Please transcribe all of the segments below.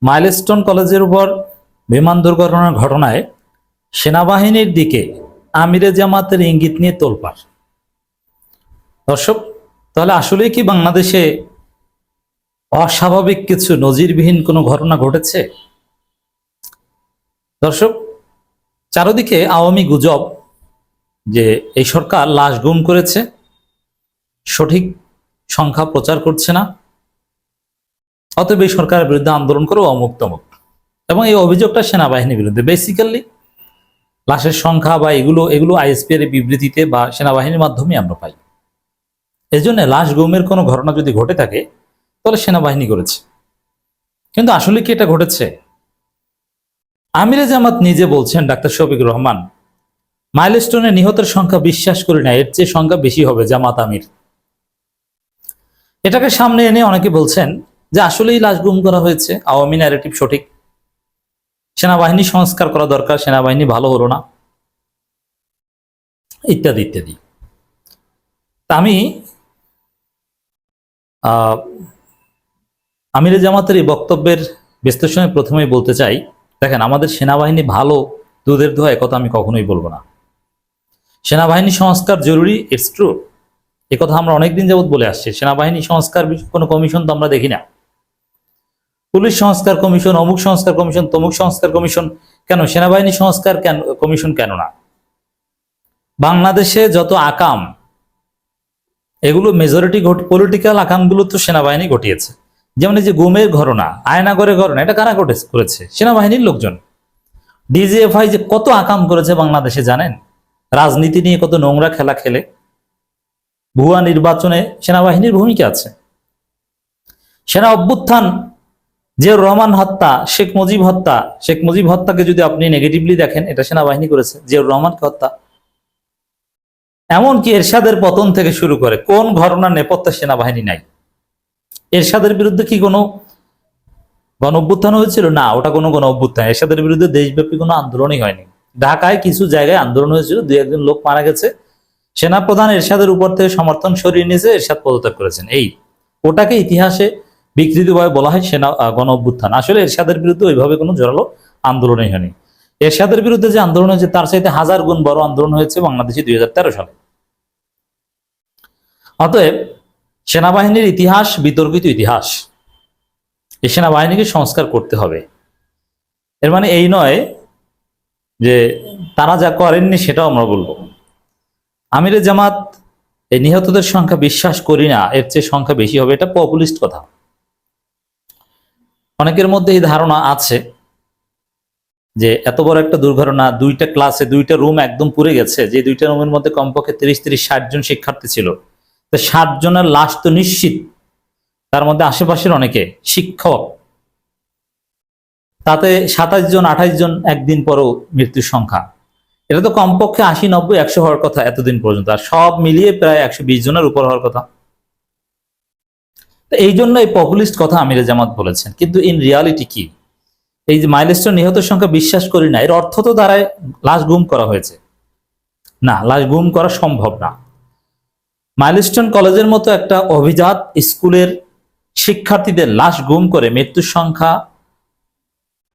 Milestone কলেজের উপর বিমান দুর্ঘটনার ঘটনায় সেনাবাহিনীর দিকে আমিরে জামাতের ইঙ্গিত নিয়ে তোলপাড়। দর্শক, তাহলে আসলেই কি বাংলাদেশে অস্বাভাবিক কিছু নজিরবিহীন কোনো ঘটনা ঘটেছে? দর্শক, চারদিকে আওয়ামী গুজব যে এই সরকার লাশ গুম করেছে, সঠিক সংখ্যা প্রচার করছে না, অতএব এই সরকারের বিরুদ্ধে আন্দোলন করে অমুক তমুক, এবং এই অভিযোগটা সেনাবাহিনীর বিরুদ্ধে। বেসিক্যালি লাশের সংখ্যা বা এগুলো আইএসপি এর বিবৃতিতে বা সেনাবাহিনীর মাধ্যমে আমরা পাই। এই জন্য লাশ গুমের কোনো ঘটনা যদি ঘটে থাকে তাহলে সেনাবাহিনী করেছে। কিন্তু আসলে কি এটা ঘটেছে? আমিরে জামাত নিজে বলছেন, ডাক্তার শফিকুর রহমান, মাইলস্টোনে নিহতের সংখ্যা বিশ্বাস করি না, এর চেয়ে সংখ্যা বেশি হবে জামাত আমির। এটাকে সামনে এনে অনেকে বলছেন যে আসলেই লাশ গুম করা হয়েছে, আওয়ামী ন্যারেটিভ সঠিক, সেনাবাহিনী সংস্কার করা দরকার, সেনাবাহিনী ভালো হলো না, ইত্যাদি ইত্যাদি। তা আমি আমিরে জামাতের এই বক্তব্যের বিশ্লেষণে প্রথমেই বলতে চাই, দেখেন, আমাদের সেনাবাহিনী ভালো দুধের দোয়া, কথা আমি কখনোই বলবো না। সেনাবাহিনী সংস্কার জরুরি, ইটস ট্রু, কথা আমরা অনেকদিন যাবৎ বলে আসছি। সেনাবাহিনী সংস্কার কোনো কমিশন তো আমরা দেখি না, পুলিশ সংস্কার কমিশন, অমুক সংস্কার কমিশন, তমুক সংস্কার কমিশন, কেন সেনাবাহিনী সংস্কার কমিশন কেন না? বাংলাদেশে যত আকাম, এগুলো মেজরিটি পলিটিক্যাল আকামগুলো তো সেনাবাহিনী ঘটিয়েছে। যেমন এই যে গুমের ঘটনা, আয়নাগরের ঘটনা, এটা কারা করেছে? সেনাবাহিনীর লোকজন। ডিজিএফআই যে কত আকাম করেছে বাংলাদেশে জানেন? রাজনীতি নিয়ে কত নোংরা খেলা খেলে, ভুয়া নির্বাচনে সেনাবাহিনীর ভূমিকা আছে। সেনা অভ্যুত্থান, জিয়াউর রহমান হত্যা, শেখ মুজিব হত্যাকে যদি আপনি নেগেটিভলি দেখেন, এটা সেনাবাহিনী করেছে। জিয়াউর রহমানকে হত্যা, এমনকি এরশাদের পতন থেকে শুরু করে কোন ঘটনার নেপথ্যে সেনাবাহিনী নাই? এরশাদের বিরুদ্ধে কি কোনো গণ অভ্যুত্থান হয়েছিল? না, ওটা কোনো গণ অভ্যুত্থান। এরশাদের বিরুদ্ধে দেশব্যাপী কোনো আন্দোলনই হয়নি। ঢাকায় কিছু জায়গায় আন্দোলন হয়েছিল, দুই একজন লোক মারা গেছে, সেনাপ্রধান এরশাদের উপর থেকে সমর্থন সরিয়ে নিয়েছে, এরশাদ পদত্যাগ করেছেন। ওটাকে ইতিহাসে বিকৃতভাবে বলা হয় গণ অভ্যুত্থান। আসলে এরশাদের বিরুদ্ধে ওইভাবে কোনো জোরালো আন্দোলনই হয়নি। এরশাদের বিরুদ্ধে যে আন্দোলন হয়েছে তার চাইতে 1000 গুণ বড় আন্দোলন হয়েছে বাংলাদেশে 2013 সালে। অতএব সেনাবাহিনীর ইতিহাস বিতর্কিত ইতিহাস, এই সেনাবাহিনীকে সংস্কার করতে হবে। এর মানে এই নয় যে তারা যা করেননি সেটাও আমরা বলবো। আমিরে জামাত এই নিহতদের সংখ্যা বিশ্বাস করি না, এর চেয়ে সংখ্যা বেশি হবে, এটা পপুলিস্ট কথা। অনেকের মধ্যে এই ধারণা আছে যে এত বড় একটা দুর্ঘটনা, দুইটা ক্লাসে দুইটা রুম একদম পুড়ে গেছে, যে দুইটা রুমের মধ্যে কমপক্ষে 30-60 জন শিক্ষার্থী ছিল, তো 60 জনের লাশ তো নিশ্চিত, তার মধ্যে আশেপাশের অনেকে শিক্ষক, তাতে 27 জন 28 জন একদিন পরও মৃত্যুর সংখ্যা, এটা তো কমপক্ষে 80, 90, 100 হওয়ার কথা এতদিন পর্যন্ত, আর সব মিলিয়ে প্রায় 120 জনের উপর হওয়ার কথা। এই জন্য এই পপুলিস্ট কথা আমিরে জামাত বলেছেন। কিন্তু ইন রিয়ালিটি কি? এই যে মাইলস্টোন নিহতের সংখ্যা বিশ্বাস করি না, এর অর্থ তো দাঁড়ায় লাশ গুম করা হয়েছে না, লাশ গুম করা সম্ভব না। মাইলস্টোন কলেজের মতো একটা অভিজাত স্কুলের শিক্ষার্থীদের লাশ গুম করে মৃত্যুর সংখ্যা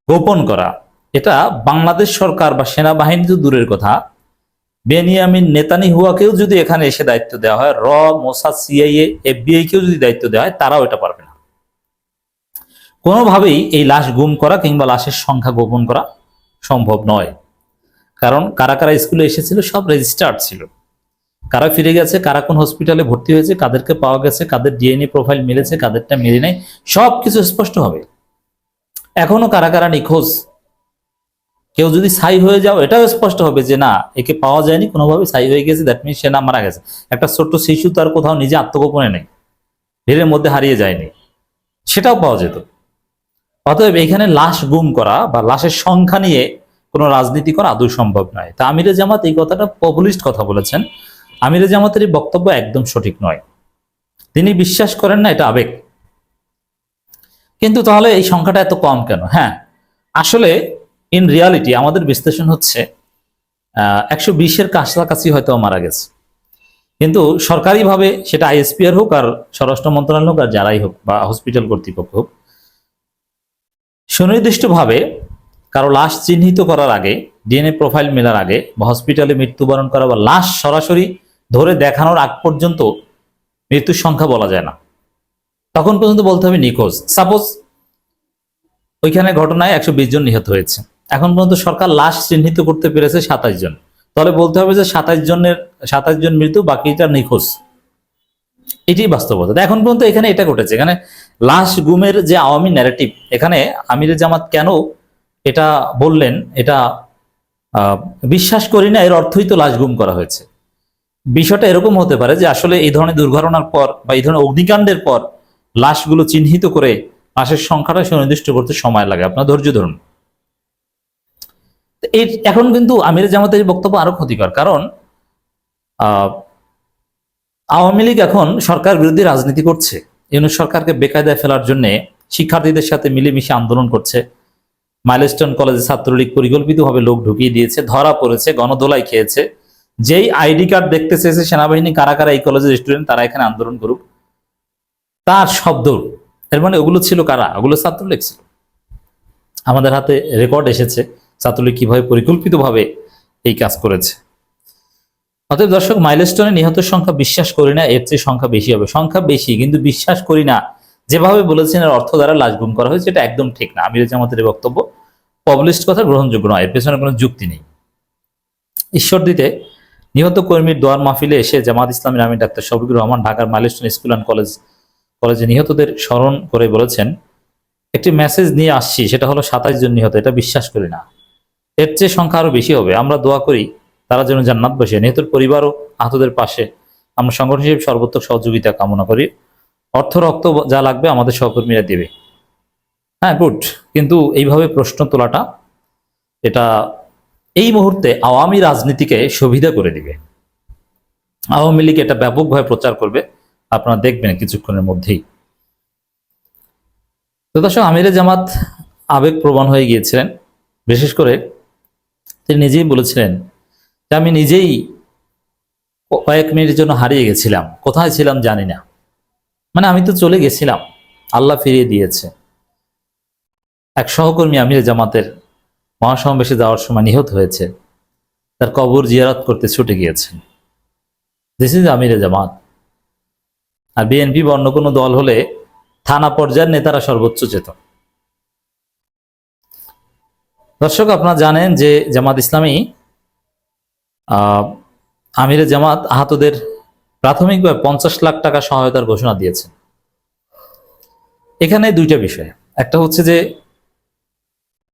গোপন করা, এটা বাংলাদেশ সরকার বা সেনাবাহিনী তো দূরের কথা, বেনিয়ামিন নেতানিয়াহুকেও যদি এখানে এসে দায়িত্ব দেওয়া হয়, মোসাদ, সিআইএ, এফবিআই কেও যদি দায়িত্ব দেওয়া হয়, তারাও এটা পারবে না। কোনোভাবেই এই লাশ গুম করা কিংবা লাশের সংখ্যা গোপন করা সম্ভব নয়। কারণ কারা কারা স্কুলে এসেছিল সব রেজিস্টার্ড ছিল, কারা ফিরে গেছে, কারা কোন হসপিটালে ভর্তি হয়েছে, কাদেরকে পাওয়া গেছে, কাদের ডিএনএ প্রোফাইল মিলেছে, কাদেরটা মিলে নেই, সবকিছু স্পষ্ট হবে। এখনো কারা কারা নিখোঁজ, কেউ যদি ছাই হয়ে যাও, এটাও স্পষ্ট হবে যে না, একে পাওয়া যায়নি, কোনোভাবে ছাই হয়ে গেছে, দ্যাট মিনস সে না মারা গেছে। একটা ছোট্ট শিশু তার কোথাও নিজে আত্মগোপনে নেই, ভিড়ের মধ্যে হারিয়ে যায়নি, সেটাও পাওয়া যেত। অতএব এখানে লাশ গুম করা বা লাশের সংখ্যা নিয়ে কোনো রাজনীতি করা আদৌ সম্ভব নয়। তা আমিরে জামাত এই কথাটা পপুলিস্ট কথা বলেছেন। আমিরে জামাতের এই বক্তব্য একদম সঠিক নয়, তিনি বিশ্বাস করেন না, এটা আবেগ। কিন্তু তাহলে এই সংখ্যাটা এত কম কেন? হ্যাঁ, আসলে ইন রিয়ালিটি আমাদের বিশ্লেষণ হচ্ছে 120-এর কাছাকাছি হয়তো মারা গেছে, কিন্তু সরকারিভাবে সেটা আইএসপিআর হোক আর স্বরাষ্ট্র মন্ত্রণালয় হোক আর যারাই হোক বা হসপিটাল কর্তৃপক্ষ হোক, সুনির্দিষ্টভাবে কারো লাশ চিহ্নিত করার আগে, ডিএনএ প্রোফাইল মেলার আগে বা হসপিটালে মৃত্যুবরণ করা বা লাশ সরাসরি ধরে দেখানোর আগ পর্যন্ত মৃত্যুর সংখ্যা বলা যায় না। তখন পর্যন্ত বলতে হবে নিখোঁজ। সাপোজ ওইখানে ঘটনায় 120 জন নিহত হয়েছে, এখন পর্যন্ত সরকার লাশ চিহ্নিত করতে পেরেছে 27 জন, তাহলে বলতে হবে যে 27 জন মৃত্যু, বাকিটা নিখোঁজ। এটাই বাস্তবতা। এখন পর্যন্ত এখানে এটা ঘটেছে। এখানে লাশ গুমের যে আওয়ামী ন্যারেটিভ, এখানে আমিরে জামাত কেন এটা বললেন, এটা বিশ্বাস করি না, এর অর্থই তো লাশ গুম করা হয়েছে। বিষয়টা এরকম হতে পারে যে আসলে এই ধরনের দুর্ঘটনার পর বা এই ধরনের অগ্নিকাণ্ডের পর লাশগুলো চিহ্নিত করে লাশের সংখ্যাটা সুনির্দিষ্ট করতে সময় লাগে, আপনার ধৈর্য ধরুন। এখন কিন্তু আমিরে জামাতের বক্তব্য আরো ক্ষতিকর, কারণ আওয়ামী লীগ এখন সরকার বিরোধী রাজনীতি করছে। ইউনূস সরকারকে বেকায়দায় ফেলার জন্য শিক্ষার্থীদের সাথে মিলেমিশে আন্দোলন করছে। মাইলস্টোন কলেজে ছাত্রলীগ পরিকল্পিতভাবে লোক ঢুকিয়ে দিয়েছে, ধরা পড়েছে, গণদোলাই খেয়েছে। যেই আইডি কার্ড দেখতে চেয়েছে সেনাবাহিনী কারা কারা এই কলেজের স্টুডেন্ট, তারা এখানে আন্দোলন করুক, তার শব্দ। এর মানে ওগুলো ছিল কারা? ওগুলো ছাত্রলীগ ছিল। আমাদের হাতে রেকর্ড এসেছে ছাত্রলীগ কিভাবে পরিকল্পিতভাবে এই কাজ করেছে। অতএব দর্শক, মাইলস্টোনে নিহতের সংখ্যা বিশ্বাস করি না, এর চেয়ে সংখ্যা বেশি হবে। সংখ্যা বেশি, কিন্তু বিশ্বাস করি না যেভাবে বলেছেন এর অর্থ দ্বারা লাশ গুম করা হয়েছে, এটা একদম ঠিক না। আমিরে জামাতের এই বক্তব্য পবলিস্ট কথা, গ্রহণযোগ্য নয়, এর পেছনে কোনো যুক্তি নেই। ঈশ্বরদীতে নিহত কর্মীর দোয়ার মাহফিলে এসে জামাত ইসলামীর আমির ডাক্তার শফিকুর রহমান ঢাকার মাইলস্টোন স্কুল অ্যান্ড কলেজে নিহতদের স্মরণ করে বলেছেন, একটি মেসেজ নিয়ে আসছি, সেটা হলো 27 জন নিহত। এটা বিশ্বাস করি না, এর চেয়ে সংখ্যা আরো বেশি হবে। আমরা দোয়া করি তারা যেন জান্নাত বসে। নিহতের পরিবার ও আহতদের পাশে আমরা সংগঠন হিসেবে সর্বোত্তম সহযোগিতা কামনা করি। অর্থ রক্ত যা লাগবে আমাদের সহকর্মীরা দেবে। হ্যাঁ, গুড। কিন্তু এইভাবে প্রশ্ন তোলাটা, এটা এই মুহূর্তে আওয়ামী রাজনীতিকে সুবিধা করে দিবে। আওয়ামী লীগ এটা ব্যাপকভাবে প্রচার করবে, আপনারা দেখবেন কিছুক্ষণের মধ্যেই। তো দর্শক, আমিরে জামাত আবেগপ্রবণ হয়ে গিয়েছিলেন। বিশেষ করে তিনি নিজেই বলেছিলেন যে আমি নিজেই কয়েক মিনিটের জন্য হারিয়ে গেছিলাম, কোথায় ছিলাম জানি না। মানে আমি তো চলে গেছিলাম, আল্লাহ ফিরিয়ে দিয়েছে। এক সহকর্মী আমিরে জামাতের মহাসমাবেশে যাওয়ার সময় নিহত হয়েছে, তার কবর জিয়ারত করতে ছুটে গিয়েছেন। দিস ইজ আমিরে জামাত। আর বিএনপি বা অন্য কোনো দল হলে থানা পর্যায়ের নেতারা সর্বোচ্চ চেতন। দর্শক, আপনারা জানেন যে জামাত ইসলামী আমিরে জামাত আহতদের প্রাথমিকভাবে 50 লাখ টাকা সহায়তার ঘোষণা দিয়েছে। এখানে দুইটা বিষয়। একটা হচ্ছে যে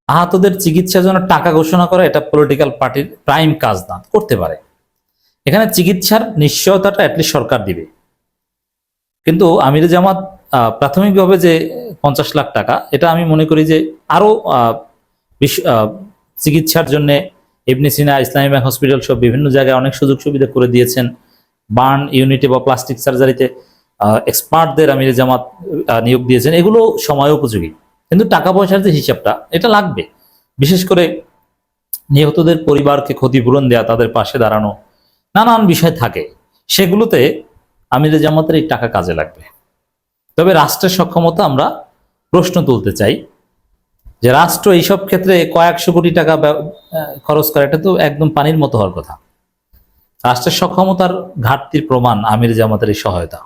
আহতদের চিকিৎসার জন্য টাকা ঘোষণা করা, এটা পলিটিক্যাল পার্টির প্রাইম কাজ না, করতে পারে। এখানে চিকিৎসার নিশ্চয়তাটা অ্যাটলিস্ট সরকার দিবে। কিন্তু আমিরে জামাত প্রাথমিকভাবে যে 50 লাখ টাকা, এটা আমি মনে করি যে আরো চিকিৎসার জন্য ইবনে সিনা, ইসলামী ব্যাংক হসপিটাল সব বিভিন্ন জায়গায় অনেক সুযোগ সুবিধা করে দিয়েছেন। বার্ন ইউনিটে বা প্লাস্টিক সার্জারিতে এক্সপার্টদের আমিরে জামাত নিয়োগ দিয়েছেন। এগুলো সময় উপযোগী, কিন্তু টাকা পয়সার যে হিসাবটা, এটা লাগবে। বিশেষ করে নিহতদের পরিবারকে ক্ষতিপূরণ দেয়া, তাদের পাশে দাঁড়ানো, নানান বিষয় থাকে, সেগুলোতে আমিরে জামাতের এই টাকা কাজে লাগবে। তবে রাষ্ট্রের সক্ষমতা আমরা প্রশ্ন তুলতে চাই, যে রাষ্ট্র এইসব ক্ষেত্রে কয়েকশো কোটি টাকা খরচ করে, এটা তো একদম পানির মতো হওয়ার কথা। রাষ্ট্রের সক্ষমতার ঘাটতির প্রমাণ আমিরে জামাতের এই সহায়তা।